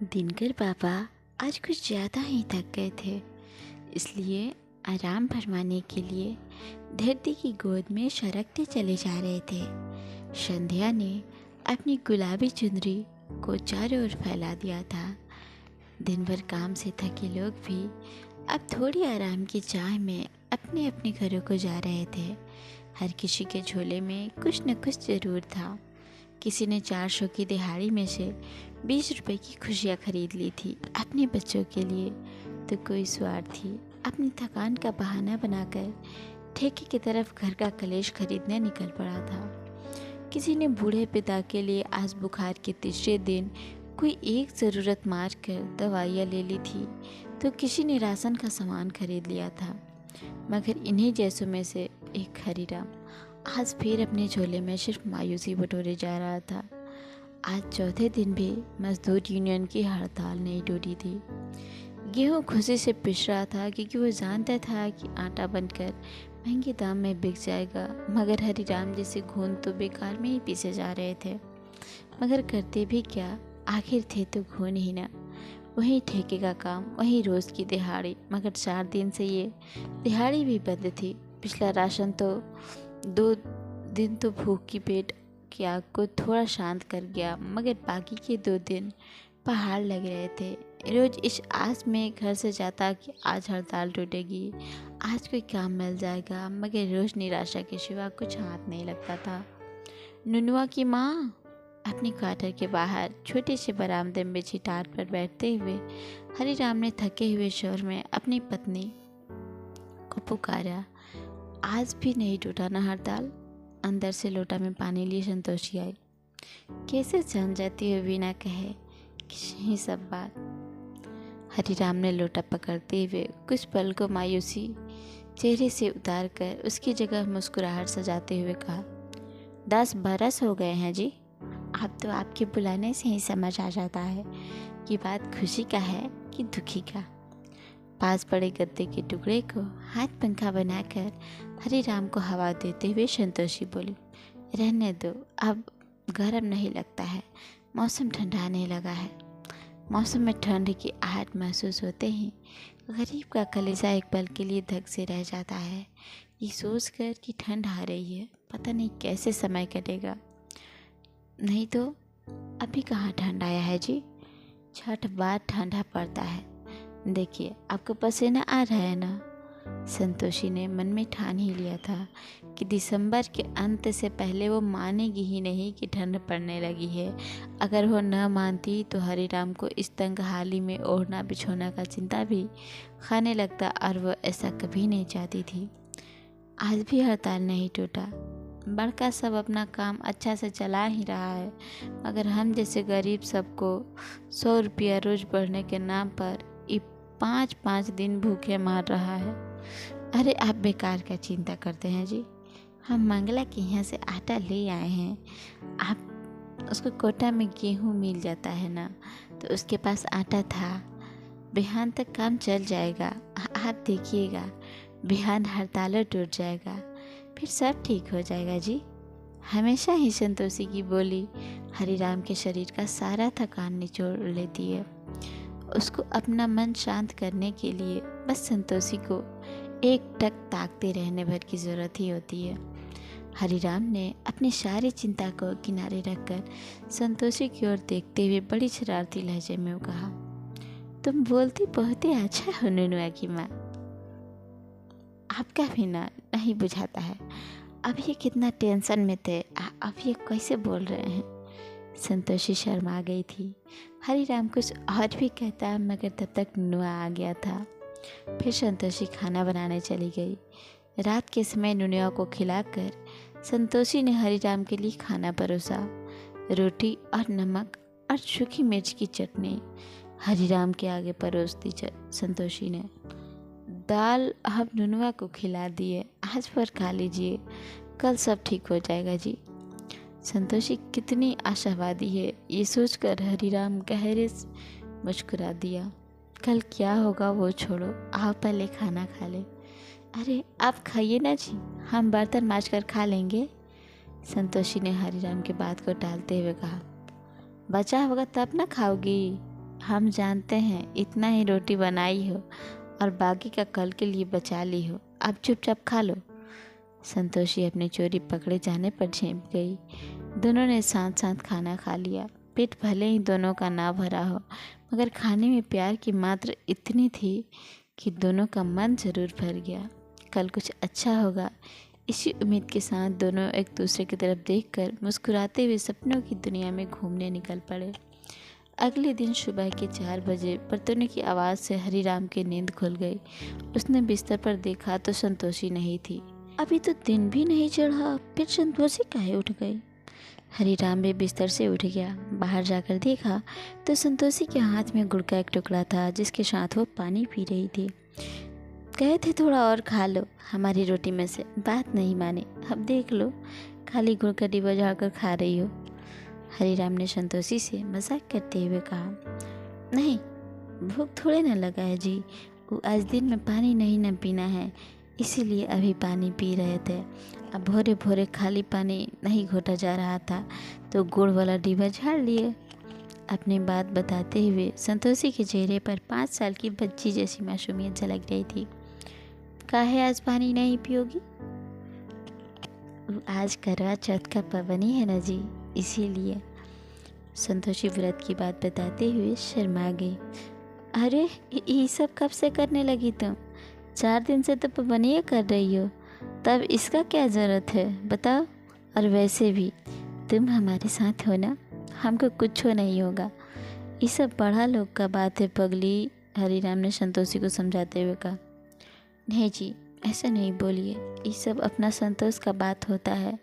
दिनकर पापा आज कुछ ज़्यादा ही थक गए थे, इसलिए आराम फरमाने के लिए धरती की गोद में सरकते चले जा रहे थे। संध्या ने अपनी गुलाबी चुनरी को चारों ओर फैला दिया था। दिन भर काम से थके लोग भी अब थोड़ी आराम की चाह में अपने अपने घरों को जा रहे थे। हर किसी के झोले में कुछ न कुछ ज़रूर था। किसी ने 400 की दिहाड़ी में से 20 रुपए की खुशियाँ खरीद ली थी अपने बच्चों के लिए, तो कोई स्वार्थी अपनी थकान का बहाना बनाकर ठेके की तरफ घर का कलेश खरीदने निकल पड़ा था। किसी ने बूढ़े पिता के लिए आज बुखार के तीसरे दिन कोई एक ज़रूरत मार कर दवाइयाँ ले ली थी, तो किसी ने राशन का सामान खरीद लिया था। मगर इन्हीं जैसों में से एक हरीराम आज फिर अपने झोले में सिर्फ मायूसी बटोरे जा रहा था। आज चौथे दिन भी मजदूर यूनियन की हड़ताल नहीं टूटी थी। गेहूँ खुशी से पिस रहा था क्योंकि वो जानता था कि आटा बनकर महंगे दाम में बिक जाएगा। मगर हरीराम जैसे घून तो बेकार में ही पीसे जा रहे थे। मगर करते भी क्या, आखिर थे तो घून ही ना। वही ठेके का काम, वही रोज़ की दिहाड़ी। मगर 4 दिन से ये दिहाड़ी भी बंद थी। पिछला राशन तो 2 दिन तो भूख की पेट की आग को थोड़ा शांत कर गया, मगर बाकी के 2 दिन पहाड़ लग रहे थे। रोज़ इस आस में घर से जाता कि आज हड़ताल टूटेगी, आज कोई काम मिल जाएगा, मगर रोज़ निराशा के सिवा कुछ हाथ नहीं लगता था। नुनुआ की माँ अपनी क्वार्टर के बाहर छोटे से बरामदे में बिछी टाट पर बैठते हुए हरीराम ने थके हुए स्वर में अपनी पत्नी को पुकारा। आज भी नहीं टूटा ना हड़ताल। अंदर से लोटा में पानी लिए संतोषी आई। कैसे जान जाती हो बिना कहे कि सब बात। हरीराम ने लोटा पकड़ते हुए कुछ पल को मायूसी चेहरे से उतार कर उसकी जगह मुस्कुराहट सजाते हुए कहा, 10 बरस हो गए हैं जी। अब तो आपके बुलाने से ही समझ आ जाता है कि बात खुशी का है कि दुखी का। पास पड़े गद्दे के टुकड़े को हाथ पंखा बनाकर हरीराम को हवा देते हुए संतोषी बोली, रहने दो, अब गर्म नहीं लगता है, मौसम ठंडा आने लगा है। मौसम में ठंड की आहट महसूस होते ही गरीब का कलेजा एक पल के लिए धक से रह जाता है, ये सोचकर कि ठंड आ रही है, पता नहीं कैसे समय कटेगा। नहीं तो अभी कहाँ ठंड आया है जी, 6 बार ठंडा पड़ता है। देखिए आपको पसीना आ रहा है ना। संतोषी ने मन में ठान ही लिया था कि दिसंबर के अंत से पहले वो मानेगी ही नहीं कि ठंड पड़ने लगी है। अगर वो न मानती तो हरीराम को इस तंगहाली में ओढ़ना बिछोना का चिंता भी खाने लगता, और वो ऐसा कभी नहीं चाहती थी। आज भी हड़ताल नहीं टूटा। बड़का सब अपना काम अच्छा से चला ही रहा है, मगर हम जैसे गरीब सबको 100 रुपया रोज बढ़ने के नाम पर 5-5 दिन भूखे मार रहा है। अरे आप बेकार का चिंता करते हैं जी। हम मंगला के यहाँ से आटा ले आए हैं। आप उसको कोटा में गेहूँ मिल जाता है ना, तो उसके पास आटा था। बिहान तक काम चल जाएगा, आप देखिएगा। बिहान हड़ताल टूट जाएगा, फिर सब ठीक हो जाएगा जी। हमेशा ही संतोषी की बोली हरीराम के शरीर का सारा थकान निचोड़ लेती है। उसको अपना मन शांत करने के लिए बस संतोषी को एक टक ताकते रहने भर की ज़रूरत ही होती है। हरीराम ने अपनी सारी चिंता को किनारे रखकर संतोषी की ओर देखते हुए बड़ी शरारती लहजे में वो कहा, तुम बोलती बहुत ही अच्छा हो नुनुआ की माँ। आपका भी ना नहीं बुझाता है। अब ये कितना टेंशन में थे, अब ये कैसे बोल रहे हैं। संतोषी शर्मा गई थी। हरीराम कुछ और भी कहता, मगर तब तक नुनुआ आ गया था। फिर संतोषी खाना बनाने चली गई। रात के समय नुनुआ को खिलाकर संतोषी ने हरीराम के लिए खाना परोसा। रोटी और नमक और सूखी मिर्च की चटनी हरीराम के आगे परोस दी संतोषी ने। दाल अब नुनुआ को खिला दिए, आज पर खा लीजिए, कल सब ठीक हो जाएगा जी। संतोषी कितनी आशावादी है, ये सोचकर हरीराम गहरे से मुस्कुरा दिया। कल क्या होगा वो छोड़ो, आप पहले खाना खा ले। अरे आप खाइए ना जी, हम बर्तन मांज कर खा लेंगे। संतोषी ने हरीराम की बात को टालते हुए कहा, बचा होगा तब ना खाओगी। हम जानते हैं इतना ही रोटी बनाई हो और बाकी का कल के लिए बचा ली हो, अब चुपचाप खा लो। संतोषी अपनी चोरी पकड़े जाने पर झेप गई। दोनों ने साथ साथ खाना खा लिया। पेट भले ही दोनों का ना भरा हो, मगर खाने में प्यार की मात्रा इतनी थी कि दोनों का मन जरूर भर गया। कल कुछ अच्छा होगा, इसी उम्मीद के साथ दोनों एक दूसरे की तरफ देखकर मुस्कुराते हुए सपनों की दुनिया में घूमने निकल पड़े। अगले दिन सुबह के 4 बजे बर्तनों की आवाज़ से हरीराम की नींद खुल गई। उसने बिस्तर पर देखा तो संतोषी नहीं थी। अभी तो दिन भी नहीं चढ़ा, फिर संतोषी काहे उठ गई? हरीराम भी बिस्तर से उठ गया। बाहर जाकर देखा तो संतोषी के हाथ में गुड़ का एक टुकड़ा था, जिसके साथ वो पानी पी रही थी। कहे थे थोड़ा और खा लो हमारी रोटी में से, बात नहीं माने। अब देख लो, खाली गुड़ का डिब्बा झाड़कर खा रही हो। हरीराम ने संतोषी से मजाक करते हुए कहा, नहीं, भूख थोड़े न लगा है जी, वो आज दिन में पानी नहीं न पीना है, इसीलिए अभी पानी पी रहे थे। अब भोरे भोरे खाली पानी नहीं घोटा जा रहा था तो गुड़ वाला डिब्बा झाड़ लिए। अपनी बात बताते हुए संतोषी के चेहरे पर 5 साल की बच्ची जैसी मासूमियत झलक रही थी। काहे आज पानी नहीं पियोगी? आज करवा चौथ का पावनी है ना जी, इसीलिए। संतोषी व्रत की बात बताते हुए शर्मा गई। अरे ये सब कब से करने लगी तुम? 4 दिन से तो पावनी कर रही हो, तब इसका क्या ज़रूरत है बताओ? और वैसे भी तुम हमारे साथ हो ना, हमको कुछ नहीं होगा। ये सब बड़ा लोग का बात है पगली, हरीराम ने संतोषी को समझाते हुए कहा। नहीं जी, ऐसा नहीं बोलिए, ये सब अपना संतोष का बात होता है।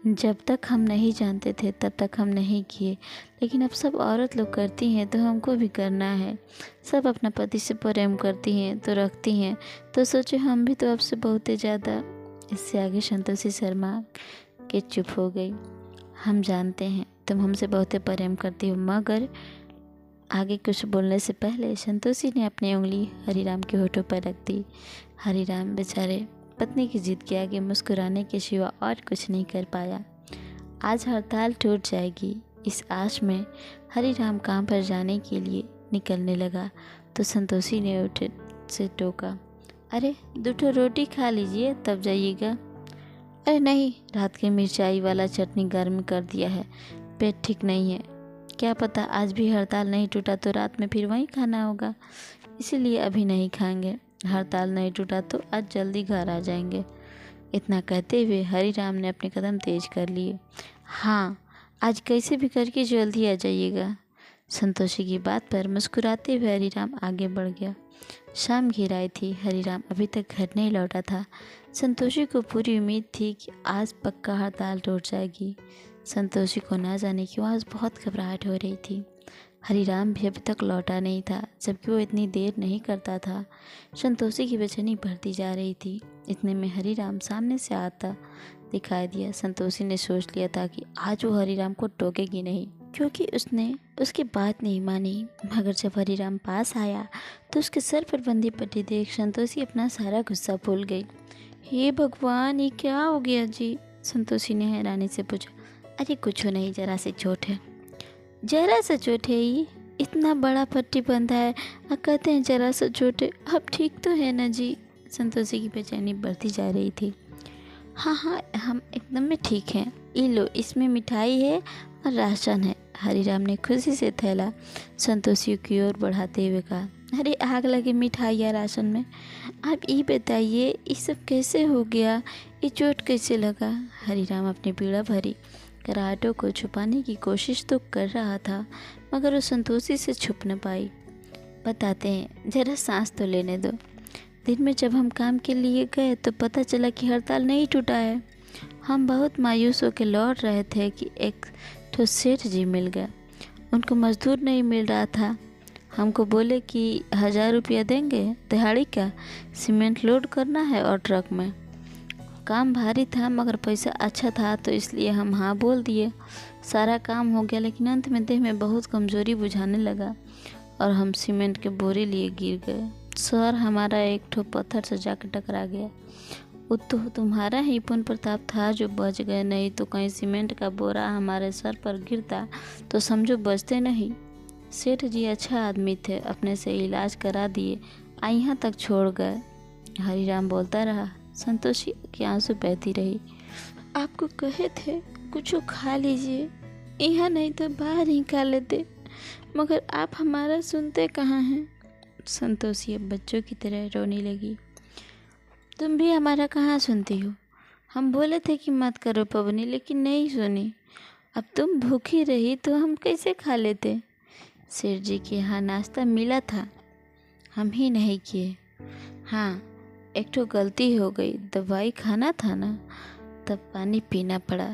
जब तक हम नहीं जानते थे तब तक हम नहीं किए, लेकिन अब सब औरत लोग करती हैं तो हमको भी करना है। सब अपना पति से प्रेम करती हैं तो रखती हैं, तो सोचे हम भी तो अब से बहुत ज़्यादा। इससे आगे संतोषी शर्मा के चुप हो गई। हम जानते हैं तुम हमसे बहुत प्रेम करती हो, मगर आगे कुछ बोलने से पहले संतोषी ने अपनी उंगली हरीराम के होठों पर रख दी। हरीराम बेचारे पत्नी की जिद के आगे मुस्कुराने के सिवा और कुछ नहीं कर पाया। आज हड़ताल टूट जाएगी, इस आश में हरीराम काम पर जाने के लिए निकलने लगा तो संतोषी ने उठ से टोका, अरे 2 रोटी खा लीजिए तब जाइएगा। अरे नहीं, रात के मिर्चाई वाला चटनी गर्म कर दिया है, पेट ठीक नहीं है। क्या पता आज भी हड़ताल नहीं टूटा तो रात में फिर वहीं खाना होगा, इसीलिए अभी नहीं खाएंगे। हड़ताल नहीं टूटा तो आज जल्दी घर आ जाएंगे। इतना कहते हुए हरीराम ने अपने कदम तेज कर लिए। हाँ, आज कैसे भी करके जल्दी आ जाइएगा। संतोषी की बात पर मुस्कुराते हुए हरीराम आगे बढ़ गया। शाम घिर आई थी। हरीराम अभी तक घर नहीं लौटा था। संतोषी को पूरी उम्मीद थी कि आज पक्का हड़ताल टूट जाएगी। संतोषी को ना जाने क्यों आज बहुत घबराहट हो रही थी। हरीराम भी अभी तक लौटा नहीं था, जबकि वो इतनी देर नहीं करता था। संतोषी की बेचैनी बढ़ती जा रही थी। इतने में हरीराम सामने से आता दिखाई दिया। संतोषी ने सोच लिया था कि आज वो हरीराम को टोकेगी नहीं, क्योंकि उसने उसकी बात नहीं मानी। मगर जब हरीराम पास आया तो उसके सर पर बंदी पट्टी देख संतोषी अपना सारा गुस्सा भूल गई। हे भगवान, ये क्या हो गया जी? संतोषी ने हैरानी से पूछा। अरे कुछ नहीं, जरा सी चोट है। जरा सा चोट है? ये इतना बड़ा पट्टी बंधा है और कहते हैं जरा सा चोट है। अब ठीक तो है ना जी? संतोषी की बेचैनी बढ़ती जा रही थी। हाँ हाँ, हम एकदम में ठीक हैं। ये लो, इसमें मिठाई है और राशन है। हरीराम ने खुशी से थैला संतोषी की ओर बढ़ाते हुए कहा। अरे आग लगे मिठाई या राशन में। आप ये बताइए, ये सब कैसे हो गया? ये चोट कैसे लगा? हरीराम अपनी पीड़ा भरी कराहटों को छुपाने की कोशिश तो कर रहा था, मगर वो संतोषी से छुप न पाई। बताते हैं, जरा सांस तो लेने दो। दिन में जब हम काम के लिए गए तो पता चला कि हड़ताल नहीं टूटा है। हम बहुत मायूस होकर लौट रहे थे कि एक ठो सेठ जी मिल गया। उनको मजदूर नहीं मिल रहा था। हमको बोले कि 1000 रुपया देंगे दिहाड़ी का, सीमेंट लोड करना है और ट्रक में। काम भारी था मगर पैसा अच्छा था, तो इसलिए हम हाँ बोल दिए। सारा काम हो गया, लेकिन अंत में देह में बहुत कमज़ोरी बुझाने लगा और हम सीमेंट के बोरे लिए गिर गए। सर हमारा एक ठो पत्थर से जाकर टकरा गया। वो तो तुम्हारा ही पुण्य प्रताप था जो बच गए, नहीं तो कहीं सीमेंट का बोरा हमारे सर पर गिरता तो समझो बचते नहीं। सेठ जी अच्छा आदमी थे, अपने से इलाज करा दिए, यहाँ तक छोड़ गए। हरिराम बोलता रहा। संतोषी की आंसू बहती रही। आपको कहे थे कुछ खा लीजिए, यहाँ नहीं तो बाहर ही खा लेते, मगर आप हमारा सुनते कहाँ हैं। संतोषी अब बच्चों की तरह रोने लगी। तुम भी हमारा कहाँ सुनती हो? हम बोले थे कि मत करो पवनी, लेकिन नहीं सुनी। अब तुम भूखी रही तो हम कैसे खा लेते? सेठ जी के यहाँ नाश्ता मिला था, हम ही नहीं किए। हाँ, एक तो गलती हो गई, दवाई खाना था ना, तब पानी पीना पड़ा।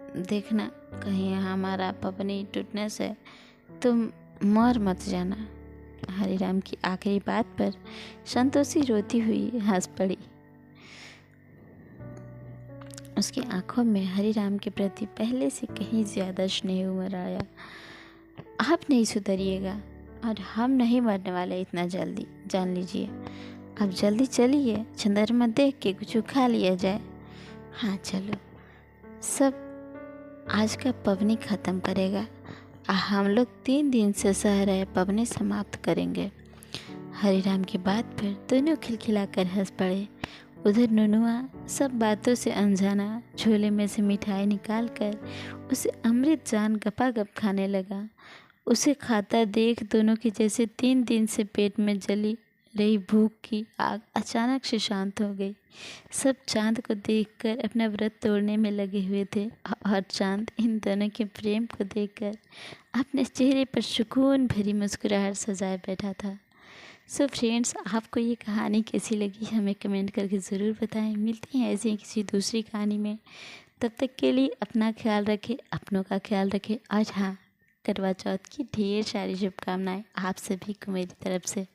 देखना कहीं हमारा पवनी टूटने से तुम मर मत जाना। हरिराम की आखिरी बात पर संतोषी रोती हुई हंस पड़ी। उसकी आंखों में हरिराम के प्रति पहले से कहीं ज़्यादा स्नेह उमड़ आया। आप नहीं सुधरिएगा और हम नहीं मरने वाले इतना जल्दी, जान लीजिए। अब जल्दी चलिए, चंद्रमा देख के कुछ खा लिया जाए। हाँ चलो, सब आज का पवनी ख़त्म करेगा। हम लोग 3 दिन से सह रहे पवनी समाप्त करेंगे। हरिराम की बात पर दोनों खिलखिलाकर हंस पड़े। उधर नुनुआ सब बातों से अनजाना झोले में से मिठाई निकालकर उसे अमृत जान गपागप खाने लगा। उसे खाता देख दोनों की जैसे 3 दिन से पेट में जली रही भूख की आग अचानक से शांत हो गई। सब चांद को देखकर अपना व्रत तोड़ने में लगे हुए थे और चांद इन दोनों के प्रेम को देखकर अपने चेहरे पर सुकून भरी मुस्कुराहट सजाए बैठा था। सो फ्रेंड्स, आपको ये कहानी कैसी लगी हमें कमेंट करके ज़रूर बताएं। मिलते हैं ऐसे ही किसी दूसरी कहानी में। तब तक के लिए अपना ख्याल रखें, अपनों का ख्याल रखें। और हाँ, करवा चौथ की ढेर सारी शुभकामनाएं आप सभी को मेरी तरफ से।